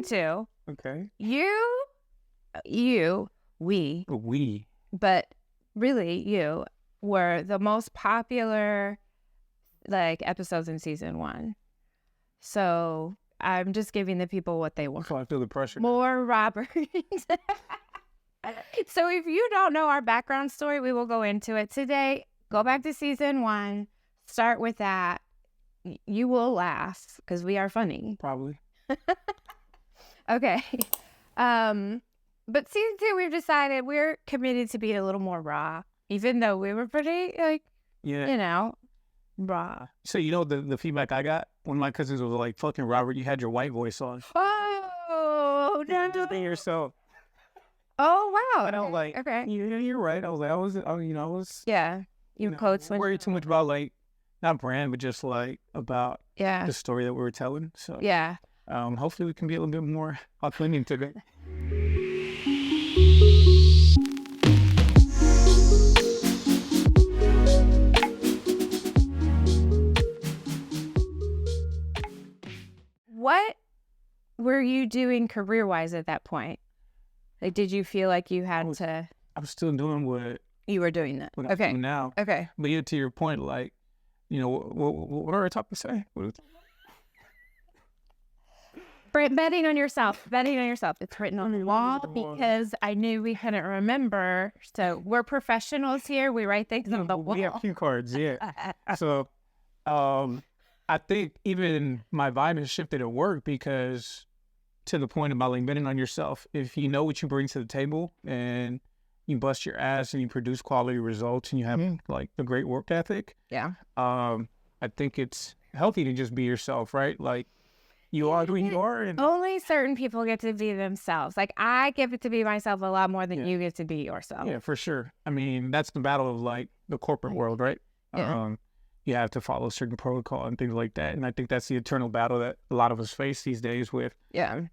season 2. Okay. We, but really you were the most popular like episodes in season 1. So I'm just giving the people what they want. So I feel the pressure. More Robert. So if you don't know our background story, we will go into it today. Go back to season 1. Start with that. You will laugh because we are funny. Probably. Okay. But season 2, we've decided we're committed to be a little more raw, even though we were pretty raw. So the feedback I got, one of my cousins was like, "Fucking Robert, you had your white voice on." Oh, no. You did yourself. Oh, wow. And I was like, okay. You're right. I was Yeah. You worry too much about like not brand, but just like about the story that we were telling. So yeah. Hopefully we can be a little bit more authentic today. What were you doing career-wise at that point? Like, did you feel like you had to? I'm still doing what you were doing that. What I'm doing now. Okay. But yeah, to your point, like, what are we talking to say? Betting on yourself. It's written on the wall because I knew we couldn't remember. So we're professionals here. We write things on the wall. We have cue cards, yeah. So, I think even my vibe has shifted at work because to the point about like betting on yourself. If you know what you bring to the table and you bust your ass and you produce quality results and you have like a great work ethic. Yeah. I think it's healthy to just be yourself, right? Like you are who you are. And only certain people get to be themselves. Like I get to be myself a lot more than you get to be yourself. Yeah, for sure. I mean, that's the battle of like the corporate world, right? Yeah. You have to follow certain protocol and things like that. And I think that's the eternal battle that a lot of us face these days with, trying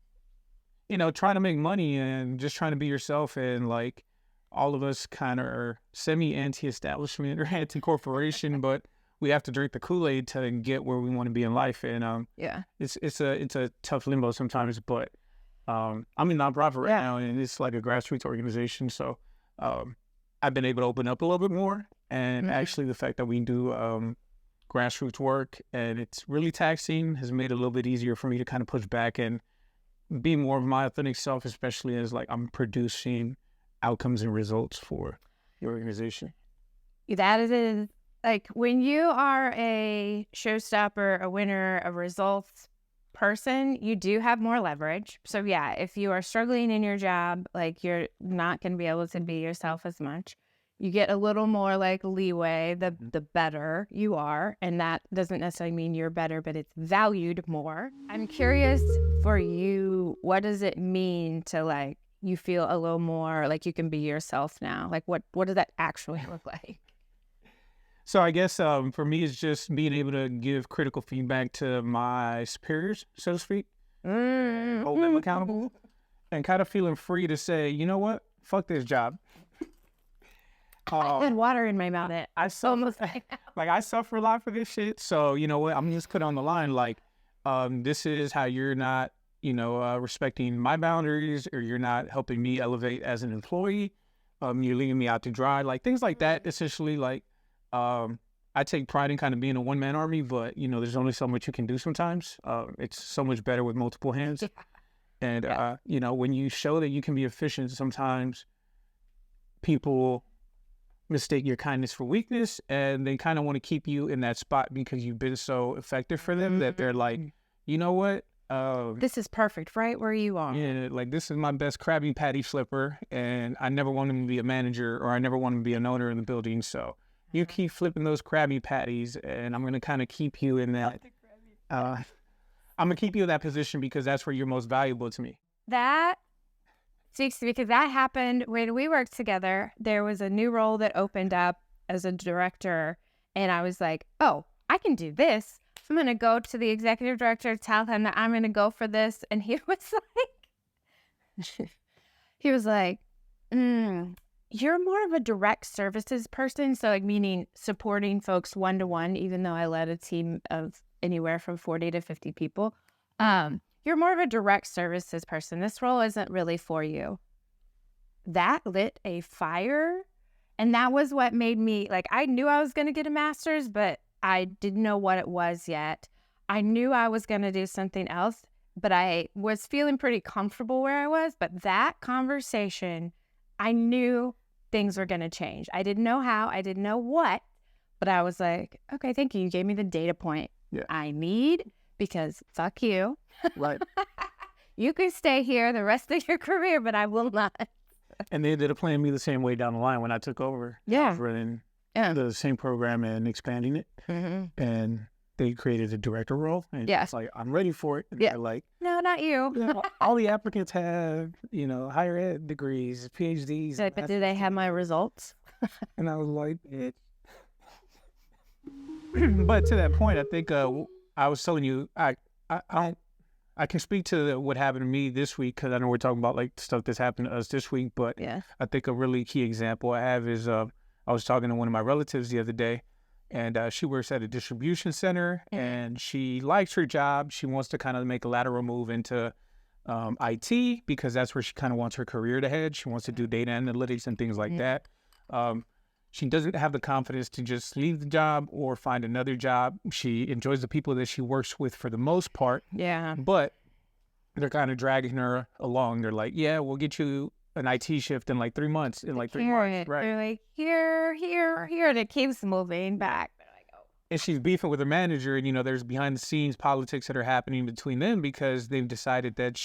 to make money and just trying to be yourself. And like all of us kind of are semi-anti-establishment or anti-corporation, but we have to drink the Kool-Aid to get where we want to be in life. And it's a tough limbo sometimes, but I'm in nonprofit right now and it's like a grassroots organization. So I've been able to open up a little bit more. And actually the fact that we do grassroots work and it's really taxing has made it a little bit easier for me to kind of push back and be more of my authentic self, especially as like I'm producing outcomes and results for the organization. That is like when you are a showstopper, a winner, a results person, you do have more leverage. So yeah, if you are struggling in your job, like you're not going to be able to be yourself as much. You get a little more like leeway the better you are. And that doesn't necessarily mean you're better, but it's valued more. I'm curious for you, what does it mean to like, you feel a little more like you can be yourself now? Like what does that actually look like? So I guess for me, it's just being able to give critical feedback to my superiors, so to speak, hold them accountable, and kind of feeling free to say, you know what, fuck this job. I had water in my mouth. I suffer a lot for this shit. So you know what, I'm just put on the line like, this is how you're not, respecting my boundaries, or you're not helping me elevate as an employee. You're leaving me out to dry, like things like that. Essentially, like. I take pride in kind of being a one-man army, but, there's only so much you can do sometimes. It's so much better with multiple hands. And, when you show that you can be efficient, sometimes people mistake your kindness for weakness, and they kind of want to keep you in that spot because you've been so effective for them that they're like, you know what? This is perfect, right where you are. Yeah, like this is my best Krabby Patty flipper, and I never want him to be a manager, or I never want him to be an owner in the building, so... You keep flipping those Krabby Patties, and I'm going to kind of keep you in that. I'm going to keep you in that position because that's where you're most valuable to me. That speaks to me because that happened when we worked together. There was a new role that opened up as a director, and I was like, oh, I can do this. I'm going to go to the executive director, tell him that I'm going to go for this. And he was like, you're more of a direct services person. So like meaning supporting folks one-to-one, even though I led a team of anywhere from 40 to 50 people. He you're more of a direct services person. This role isn't really for you. That lit a fire. And that was what made me, like, I knew I was going to get a master's, but I didn't know what it was yet. I knew I was going to do something else, but I was feeling pretty comfortable where I was. But that conversation, I knew things were going to change. I didn't know how, I didn't know what, but I was like, okay, thank you. You gave me the data point I need, because fuck you. Right. You can stay here the rest of your career, but I will not. And they ended up playing me the same way down the line when I took over. Yeah. Running the same program and expanding it. And they created a director role. And it's like, I'm ready for it. And they're like, no, not you. All the applicants have, higher ed degrees, PhDs. Like, but do they have my results? And I was like, bitch. But to that point, I think I was telling you, I can speak to what happened to me this week, because I know we're talking about like stuff that's happened to us this week. But I think a really key example I have is I was talking to one of my relatives the other day, and she works at a distribution center, and she likes her job. She wants to kind of make a lateral move into IT, because that's where she kind of wants her career to head. She wants to do data analytics and things like that. She doesn't have the confidence to just leave the job or find another job. She enjoys the people that she works with for the most part. Yeah. But they're kind of dragging her along. They're like, yeah, we'll get you an IT shift in like 3 months. In like 3 months. Right. They're like, here. And it keeps moving back. And she's beefing with her manager. And, there's behind the scenes politics that are happening between them, because they've decided that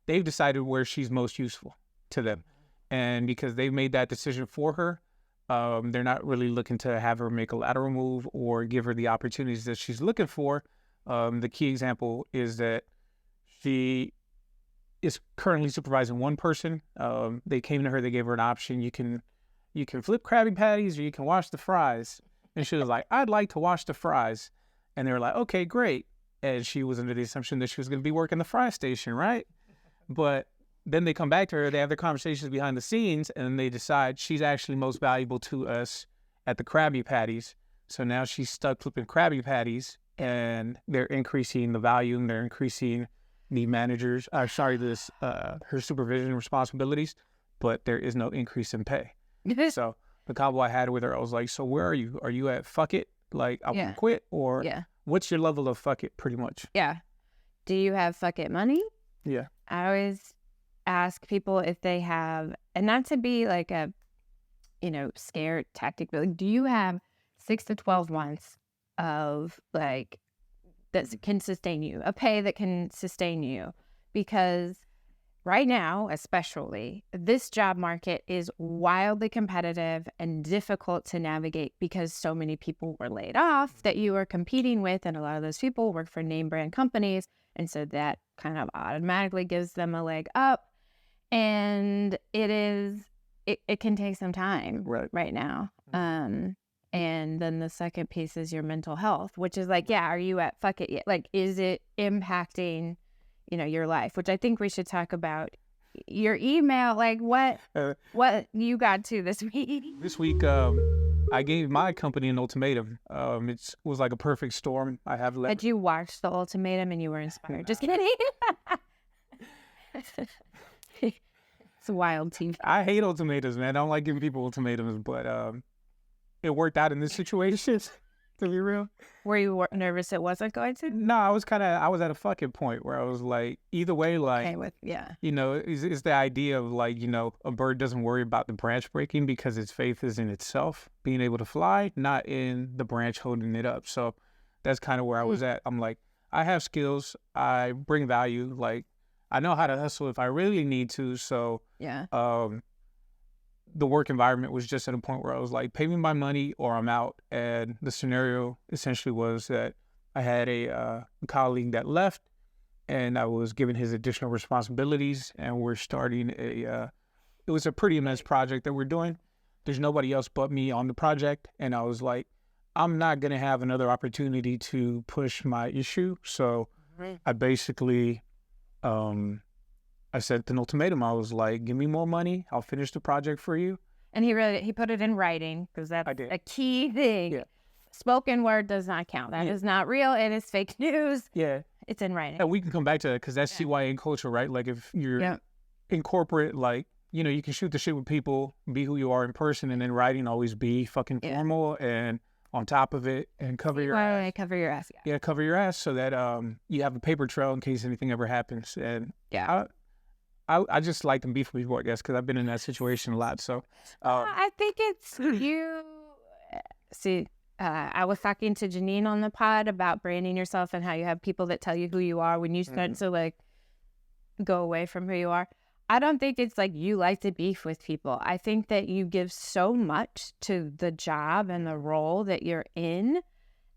they've decided where she's most useful to them. And because they've made that decision for her, they're not really looking to have her make a lateral move or give her the opportunities that she's looking for. The key example is that she is currently supervising one person. They came to her, they gave her an option. You can flip Krabby Patties or you can wash the fries. And she was like, I'd like to wash the fries. And they were like, okay, great. And she was under the assumption that she was going to be working the fry station, right? But then they come back to her, they have their conversations behind the scenes, and they decide she's actually most valuable to us at the Krabby Patties. So now she's stuck flipping Krabby Patties, and they're increasing the volume, they're increasing the her supervision responsibilities, but there is no increase in pay. So the convo I had with her, I was like, so where are you? Are you at fuck it? Like, I want to quit? Or what's your level of fuck it, pretty much? Yeah. Do you have fuck it money? Yeah. I always ask people if they have, and not to be like a, scare tactic, but like, do you have 6 to 12 months of like, that can sustain you, a pay that can sustain you? Because right now, especially, this job market is wildly competitive and difficult to navigate, because so many people were laid off that you are competing with, and a lot of those people work for name brand companies, and so that kind of automatically gives them a leg up. And it can take some time right now. And then the second piece is your mental health, which is like, are you at fuck it yet? Like, is it impacting, your life? Which I think we should talk about. Your email, like what you got to this week? This week, I gave my company an ultimatum. It was like a perfect storm. I have left. Had you watched the ultimatum and you were inspired? Just kidding. It's a wild team. I hate ultimatums, man. I don't like giving people ultimatums, but it worked out in this situation, to be real. Were you nervous it wasn't going to? No, I was at a fucking point where I was like, either way, like, it's the idea of like, a bird doesn't worry about the branch breaking because its faith is in itself being able to fly, not in the branch holding it up. So that's kind of where I was at. I'm like, I have skills. I bring value. Like, I know how to hustle if I really need to. So the work environment was just at a point where I was like, pay me my money or I'm out. And the scenario essentially was that I had a colleague that left, and I was given his additional responsibilities, and we're starting it was a pretty immense project that we're doing. There's nobody else but me on the project. And I was like, I'm not going to have another opportunity to push my issue. So I basically, I sent an ultimatum. I was like, give me more money. I'll finish the project for you. And he put it in writing, because that's a key thing. Yeah. Spoken word does not count. That is not real. It is fake news. Yeah. It's in writing. And we can come back to that because that's CYA culture, right? Like if you're in corporate, like, you know, you can shoot the shit with people, be who you are in person, and then writing always be fucking formal and on top of it and cover your ass. Cover your ass, yeah, cover your ass so that you have a paper trail in case anything ever happens. And I just like to beef with people, I guess, because I've been in that situation a lot. So I think it's you. See, I was talking to Janine on the pod about branding yourself and how you have people that tell you who you are when you start to like go away from who you are. I don't think it's like you like to beef with people. I think that you give so much to the job and the role that you're in,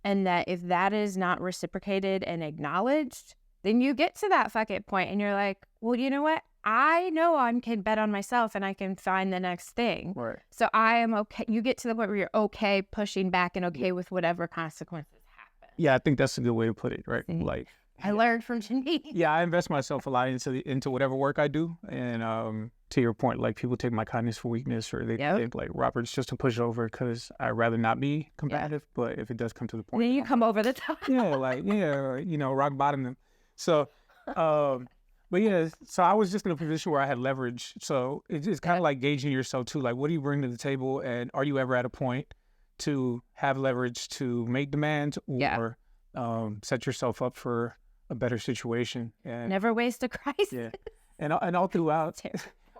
and that if that is not reciprocated and acknowledged, then you get to that fucking point and you're like, well, you know what? I know I can bet on myself and I can find the next thing. Right. So I am okay. You get to the point where you're okay pushing back and okay with whatever consequences happen. Yeah, I think that's a good way to put it, right? Like, I learned from Janine. Yeah, I invest myself a lot into whatever work I do. And to your point, like people take my kindness for weakness, or they think like Robert's just a pushover because I'd rather not be combative. But if it does come to the point, then you come over the top. you know, rock bottom them. So, but yeah, so I was just in a position where I had leverage. So it's kind of like gauging yourself too. Like, what do you bring to the table, and are you ever at a point to have leverage to make demands or set yourself up for a better situation? And never waste a crisis. Yeah, and all throughout,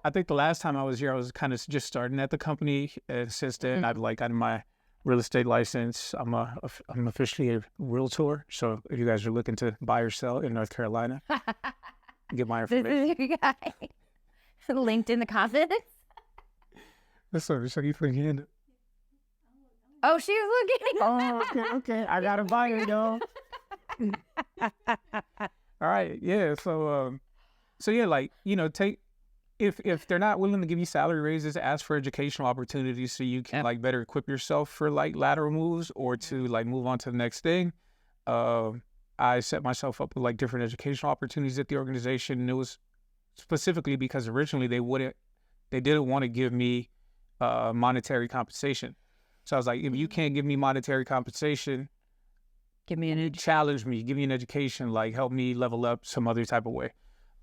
I think the last time I was here, I was kind of just starting at the company. And since then, I've like gotten my real estate license. I'm officially a realtor. So if you guys are looking to buy or sell in North Carolina, get my information. This is your guy. Linked in the comments. So you thinking? Oh, she's looking. Oh, okay. I gotta buy it, y'all. All right, yeah. So yeah, like, you know, if they're not willing to give you salary raises, ask for educational opportunities so you can like better equip yourself for like lateral moves or to like move on to the next thing. I set myself up with like different educational opportunities at the organization, and it was specifically because originally they didn't want to give me monetary compensation. So I was like, if you can't give me monetary compensation, give me challenge me, give me an education, like help me level up some other type of way.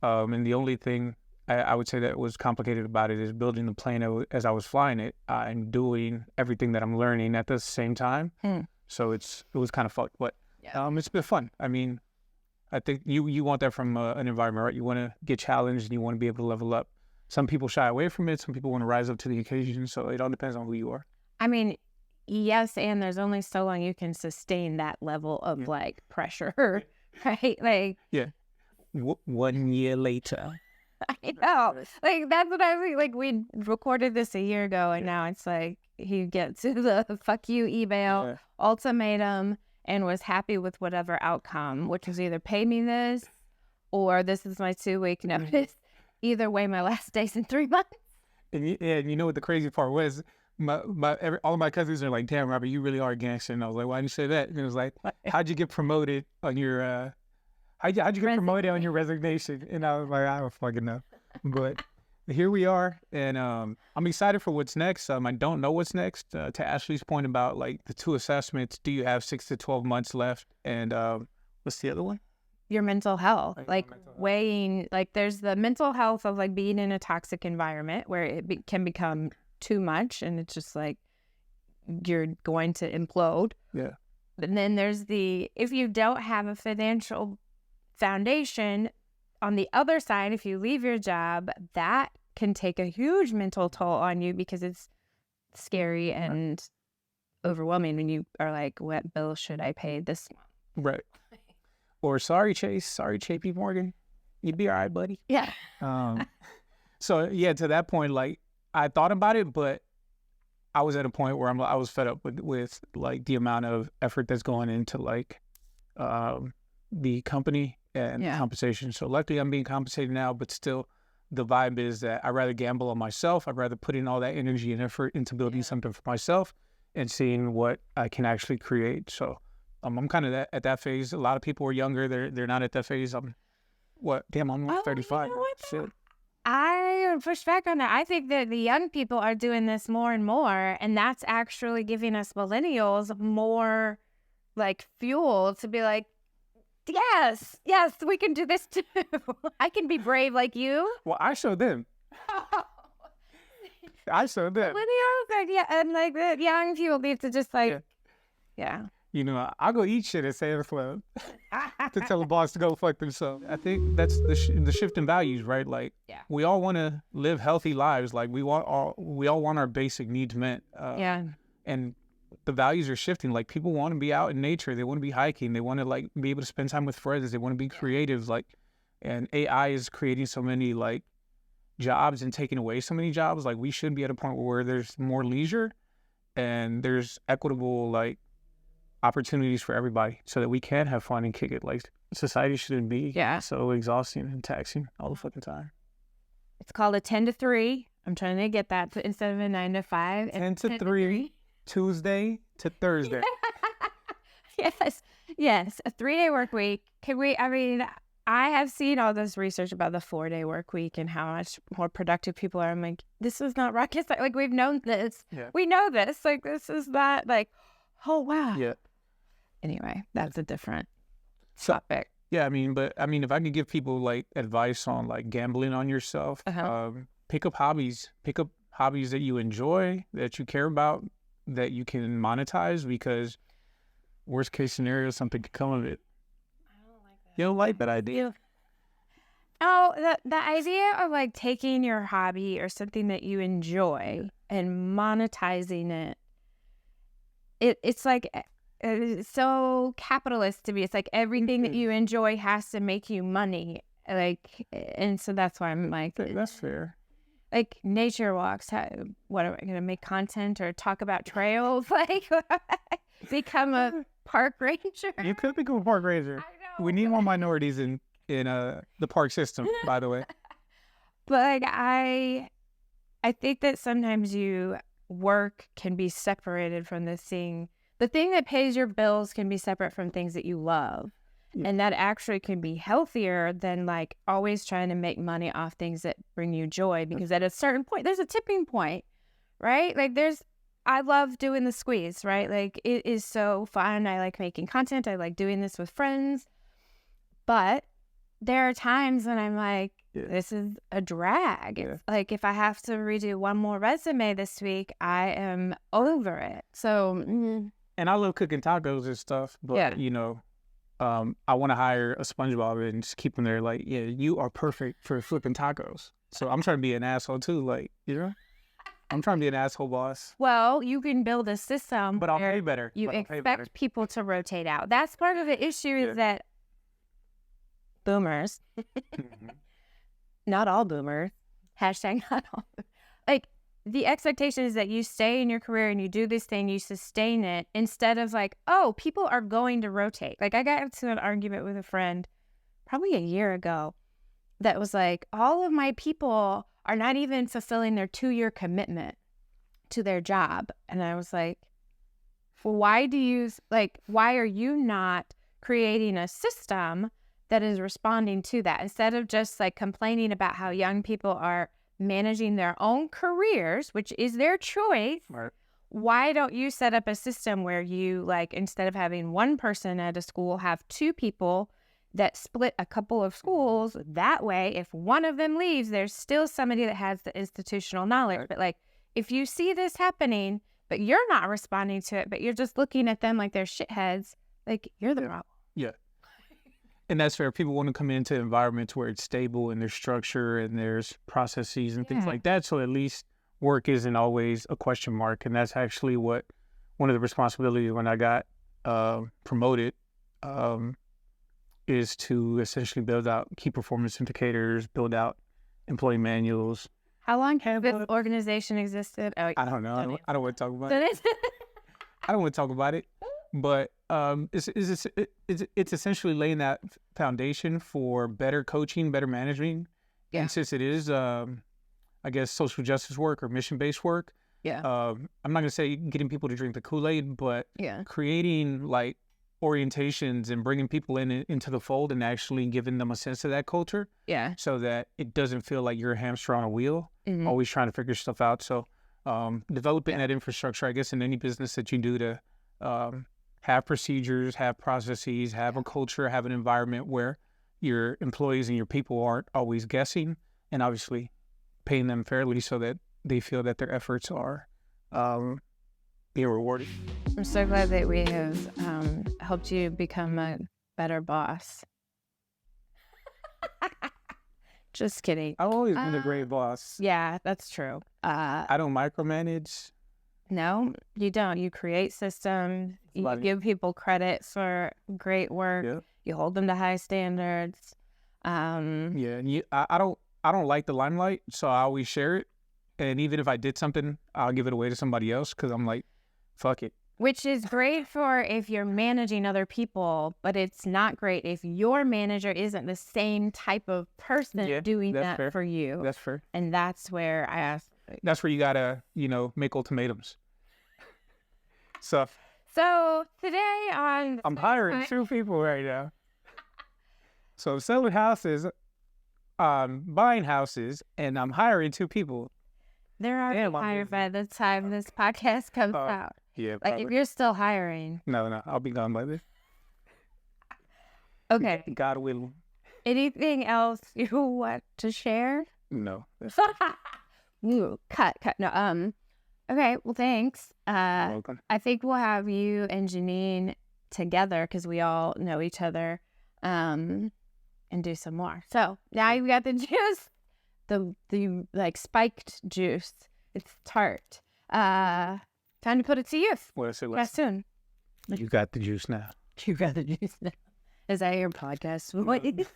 And the only thing I would say that was complicated about it is building the plane as I was flying it and doing everything that I'm learning at the same time. So it was kind of fun, but it's been fun. I mean, I think you want that from an environment, right? You want to get challenged and you want to be able to level up. Some people shy away from it. Some people want to rise up to the occasion. So it all depends on who you are. I mean, yes, and there's only so long you can sustain that level of like pressure, right? Like 1 year later. I know, like that's what I mean. Like we recorded this a year ago, and now it's like he gets to the fuck you email ultimatum and was happy with whatever outcome, which was either pay me this or this is my 2-week notice. Either way, my last day's in 3 months. And you know what the crazy part was? All of my cousins are like, damn, Robert, you really are a gangster. And I was like, why did you say that? And it was like, how'd you get promoted on your how'd you get promoted on your resignation? And I was like, I don't fucking know. But here we are, and I'm excited for what's next. I don't know what's next. To Ashlea's point about like the 2 assessments, do you have 6 to 12 months left? And what's the other one? Your mental health, weighing, like there's the mental health of like being in a toxic environment where it can become too much and it's just like you're going to implode. Yeah. And then there's if you don't have a financial foundation, on the other side, if you leave your job, that can take a huge mental toll on you because it's scary and overwhelming when you are like, what bill should I pay this month? Right. Or sorry, Chase. Sorry, JP Morgan. You'd be all right, buddy. Yeah. So yeah, to that point, like I thought about it, but I was at a point where I was fed up with like the amount of effort that's going into like the company and compensation. So luckily I'm being compensated now, but still the vibe is that I'd rather gamble on myself. I'd rather put in all that energy and effort into building something for myself and seeing what I can actually create. So I'm kind of at that phase. A lot of people are younger. They're not at that phase. I'm 35. You know what, I push back on that. I think that the young people are doing this more and more, and that's actually giving us millennials more like fuel to be like, Yes, we can do this too. I can be brave like you. Well, I showed them. I showed them. Yeah, and like the young people need to just like, yeah. You know, I'll go eat shit at Sam's Club to tell the boss to go fuck themselves. I think that's the shift in values, right? Like, we all want to live healthy lives. Like, we all want our basic needs met. And the values are shifting. Like, people want to be out in nature. They want to be hiking. They want to like be able to spend time with friends. They want to be creative. Like, and AI is creating so many like jobs and taking away so many jobs. Like, we should be at a point where there's more leisure and there's equitable like opportunities for everybody so that we can have fun and kick it. Like, society shouldn't be so exhausting and taxing all the fucking time. It's called a 10 to 3. I'm trying to get that instead of a 9 to 5. 10 to 3, Tuesday to Thursday. Yes. A 3-day work week. I have seen all this research about the 4-day work week and how much more productive people are. I'm like, this is not rocket science. Like, we've known this. We know this. Like, this is not like, oh, wow. Yeah. Anyway, that's a different topic. Yeah, if I could give people like advice on like gambling on yourself, pick up hobbies that you enjoy, that you care about, that you can monetize, because worst case scenario, something could come of it. I don't like that. You don't like that idea? Oh, the idea of like taking your hobby or something that you enjoy and monetizing it. It's like, it's so capitalist to me. It's like everything that you enjoy has to make you money. Like, and so that's why I'm like, that's fair. Like nature walks. What am I going to make content or talk about trails? Like, become a park ranger? You could become a park ranger. I know. We need more minorities in the park system, by the way. But like, I think that sometimes work can be separated from this thing. The thing that pays your bills can be separate from things that you love. Yeah. And that actually can be healthier than like always trying to make money off things that bring you joy. Because at a certain point, there's a tipping point, right? Like I love doing the squeeze, right? Like, it is so fun. I like making content. I like doing this with friends. But there are times when I'm like, this is a drag. It's like, if I have to redo one more resume this week, I am over it. So, and I love cooking tacos and stuff, but you know, I want to hire a SpongeBob and just keep them there. Like, you are perfect for flipping tacos. So I'm trying to be an asshole too. Like, you know, I'm trying to be an asshole boss. Well, you can build a system, but I'll pay better. You expect people to rotate out. That's part of the issue is that boomers, not all boomers, hashtag not all, like, the expectation is that you stay in your career and you do this thing, you sustain it, instead of like, oh, people are going to rotate. Like, I got into an argument with a friend probably a year ago that was like, all of my people are not even fulfilling their 2-year commitment to their job. And I was like, well, why are you not creating a system that is responding to that, instead of just like complaining about how young people are managing their own careers, which is their choice? Right. Why don't you set up a system where you, like, instead of having one person at a school, have 2 people that split a couple of schools? That way, if one of them leaves, there's still somebody that has the institutional knowledge. Right. But like, if you see this happening, but you're not responding to it, but you're just looking at them like they're shitheads, like, you're the problem. Yeah. And that's fair. People want to come into environments where it's stable and there's structure and there's processes and things like that. So at least work isn't always a question mark. And that's actually one of the responsibilities when I got promoted is to essentially build out key performance indicators, build out employee manuals. How long has this organization existed? Oh, I don't know. I don't want to talk about it. I don't want to talk about it. But it's essentially laying that foundation for better coaching, better managing. Yeah. And since it is, I guess, social justice work or mission-based work, I'm not going to say getting people to drink the Kool-Aid, but creating like orientations and bringing people into the fold and actually giving them a sense of that culture. Yeah. So that it doesn't feel like you're a hamster on a wheel, always trying to figure stuff out. So developing that infrastructure, I guess, in any business that you do to have procedures, have processes, have a culture, have an environment where your employees and your people aren't always guessing, and obviously paying them fairly so that they feel that their efforts are being rewarded. I'm so glad that we have helped you become a better boss. Just kidding. I've always been a great boss. Yeah, that's true. I don't micromanage. No, you don't. You create systems. You give people credit for great work. Yeah. You hold them to high standards. Yeah, and I don't like the limelight, so I always share it. And even if I did something, I'll give it away to somebody else because I'm like, fuck it. Which is great for if you're managing other people, but it's not great if your manager isn't the same type of person doing that fair. For you. That's fair. And that's where I ask. That's where you gotta, make ultimatums. So today I'm hiring 2 people right now. So I'm selling houses, buying houses, and I'm hiring 2 people. There are hired by the time this podcast comes out. Yeah, like probably. If you're still hiring. No, I'll be gone by then. Okay. God willing. Anything else you want to share? No. Ooh, cut. No. Okay. Well, thanks. Welcome. I think we'll have you and Janine together because we all know each other, and do some more. So now you got the juice, the like spiked juice. It's tart. Time to put it to use. Well, so soon. You got the juice now. You got the juice now. Is that your podcast voice?